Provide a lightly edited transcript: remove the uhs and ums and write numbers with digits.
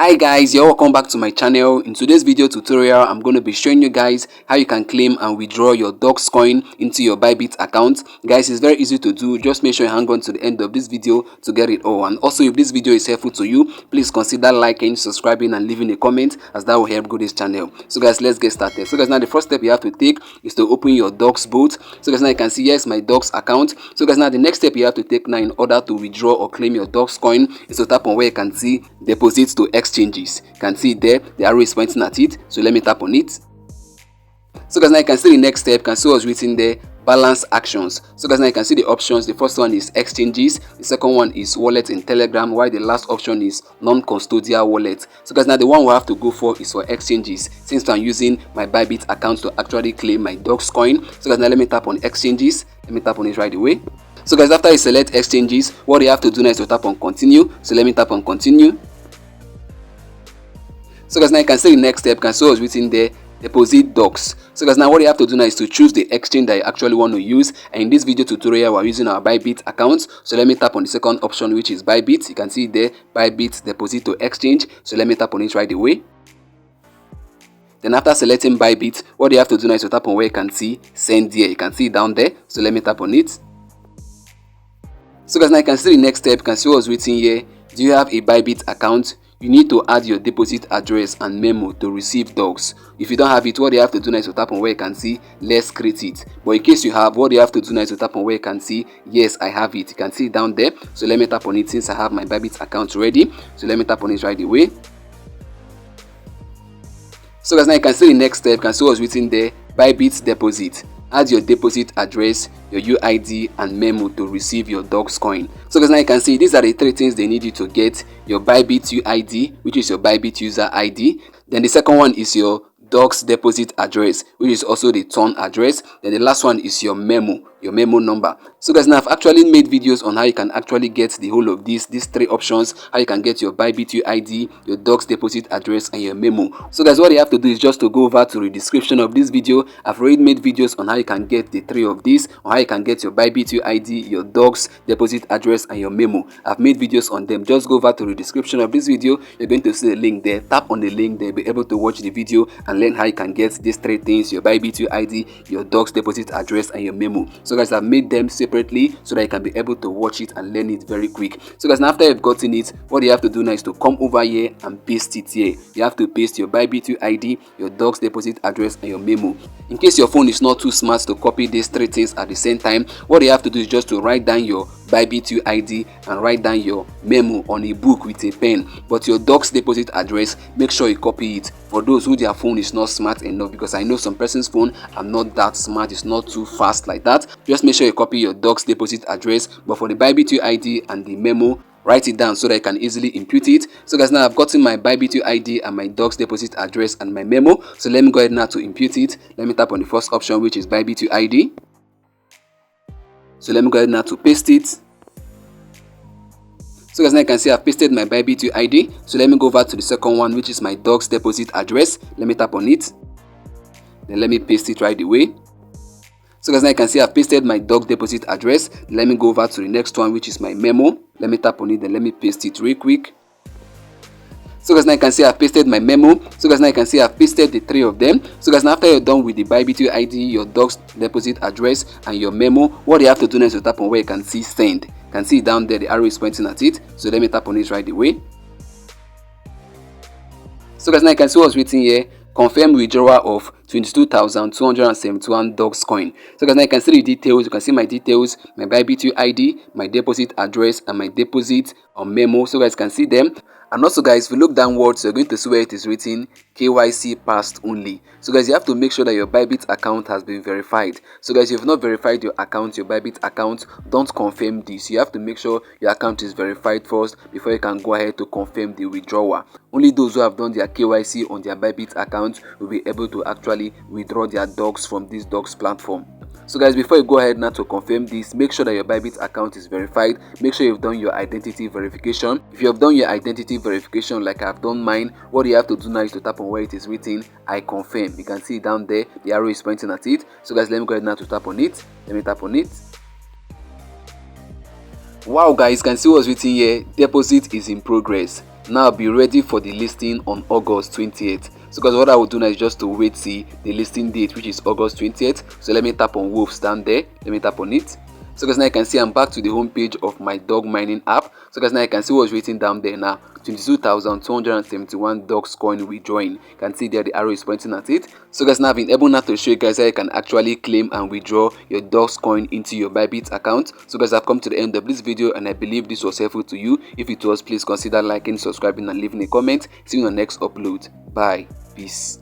Hi guys, you're welcome back to my channel. In today's video tutorial, I'm going to be showing you guys how you can claim and withdraw your Dox coin into your Bybit account. Guys, it's very easy to do. Just make sure you hang on to the end of this video to get it all. And also, if this video is helpful to you, please consider liking, subscribing and leaving a comment, as that will help grow this channel. So guys, let's get started. So guys, now the first step you have to take is to open your Dox bot. So guys, now you can see here's my Dox account. So guys, now the next step you have to take now in order to withdraw or claim your Dox coin is to tap on where you can see deposits to exchanges. You can see there the arrow is pointing at it, so let me tap on it. So guys, now you can see the next step. You can see what's written there, balance actions. So guys, now you can see the options. The first one is exchanges, the second one is wallet in Telegram, while the last option is non-custodial wallet. So guys, now the one we have to go for is for exchanges, since I'm using my Bybit account to actually claim my Dox coin. So guys, now let me tap on exchanges. Let me tap on it right away. So guys, after you select exchanges, what you have to do now is to tap on continue. So let me tap on continue. So guys, now you can see the next step. You can see what's written there, deposit Dox. So guys, now what you have to do now is to choose the exchange that you actually want to use. And in this video tutorial, we're using our Bybit account. So let me tap on the second option, which is Bybit. You can see there, Bybit deposit to exchange. So let me tap on it right away. Then after selecting Bybit, what you have to do now is to tap on where you can see send here. You can see it down there. So let me tap on it. So guys, now you can see the next step. You can see what's written here. Do you have a Bybit account? You need to add your deposit address and memo to receive Dox. If you don't have it, what you have to do now is to tap on where you can see let's create it. But in case you have, what you have to do now is to tap on where you can see yes, I have it. You can see it down there. So let me tap on it since I have my Bybit account ready. So let me tap on it right away. So guys, now you can see the next step. You can see what's written there, Bybit deposit. Add your deposit address, your UID and memo to receive your Dox coin. So guys, now you can see these are the three things they need you to get: your Bybit UID, which is your Bybit user ID. Then the second one is your Dox deposit address, which is also the turn address. Then the last one is your memo number. So guys, now I've actually made videos on how you can actually get the whole of these three options, how you can get your Bybit UID, your Dox deposit address and your memo. So guys, what you have to do is just to go over to the description of this video. I've already made videos on how you can get the three of these, or how you can get your Bybit UID, your Dox deposit address and your memo. I've made videos on them. Just go over to the description of this video. You're going to see the link there. Tap on the link there, be able to watch the video and learn how you can get these three things: your Bybit UID, your Dox deposit address and your memo. So guys, I've made them separately so that you can be able to watch it and learn it very quick. So guys, now after you've gotten it, what you have to do now is to come over here and paste it here. You have to paste your Bybit UID, your Dox deposit address and your memo. In case your phone is not too smart to copy these three things at the same time, what you have to do is just to write down your Bybit UID and write down your memo on a book with a pen. But your Dox deposit address, make sure you copy it for those who their phone is not smart enough, because I know some person's phone are not that smart, it's not too fast like that. Just make sure you copy your Dox deposit address, but for the Bybit UID and the memo, write it down so that I can easily impute it. So guys, now I've gotten my Bybit UID and my Dox deposit address and my memo. So let me go ahead now to impute it. Let me tap on the first option, which is Bybit UID. So let me go ahead now to paste it. So guys, now you can see I've pasted my Bybit UID. So let me go over to the second one, which is my Dox deposit address. Let me tap on it. Then let me paste it right away. So guys, now you can see I've pasted my Dox deposit address. Let me go over to the next one, which is my memo. Let me tap on it, then let me paste it real quick. So guys, now you can see I've pasted my memo. So guys, now you can see I've pasted the three of them. So guys, now after you're done with the Bybit UID, your Dox deposit address and your memo, what you have to do now is to tap on where you can see send. You can see down there the arrow is pointing at it. So let me tap on it right away. So guys, now you can see what's written here, confirm withdrawal of 22,271 Dox coin. So guys, now you can see the details. You can see my details, my Bybit UID, my deposit address and my deposit on memo. So guys can see them. And also guys, if you look downwards, you're going to see where it is written KYC passed only. So guys, you have to make sure that your Bybit account has been verified. So guys, if you've not verified your account, your Bybit account, don't confirm this. You have to make sure your account is verified first before you can go ahead to confirm the withdrawal. Only those who have done their KYC on their Bybit account will be able to actually withdraw their Dox from this Dox platform. So guys, before you go ahead now to confirm this, make sure that your Bybit account is verified. Make sure you've done your identity verification. If you have done your identity verification like I've done mine, what you have to do now is to tap on where it is written I confirm. You can see down there the arrow is pointing at it. So guys, let me go ahead now to tap on it. Let me tap on it. Wow guys, you can see what's written here, deposit is in progress. now be ready for the listing on August 20th. So guys, what I will do now is just to wait see the listing date, which is August 20th. So let me tap on wolves down there, let me tap on it. So guys, now you can see I'm back to the home page of my dog mining app. So guys, now you can see what's written down there now. 22,271 dogs coin withdrawing. You can see there the arrow is pointing at it. So guys, now I've been able now to show you guys how you can actually claim and withdraw your dogs coin into your Bybit account. So guys, I've come to the end of this video and I believe this was helpful to you. If it was, please consider liking, subscribing and leaving a comment. See you in the next upload. Bye. Peace.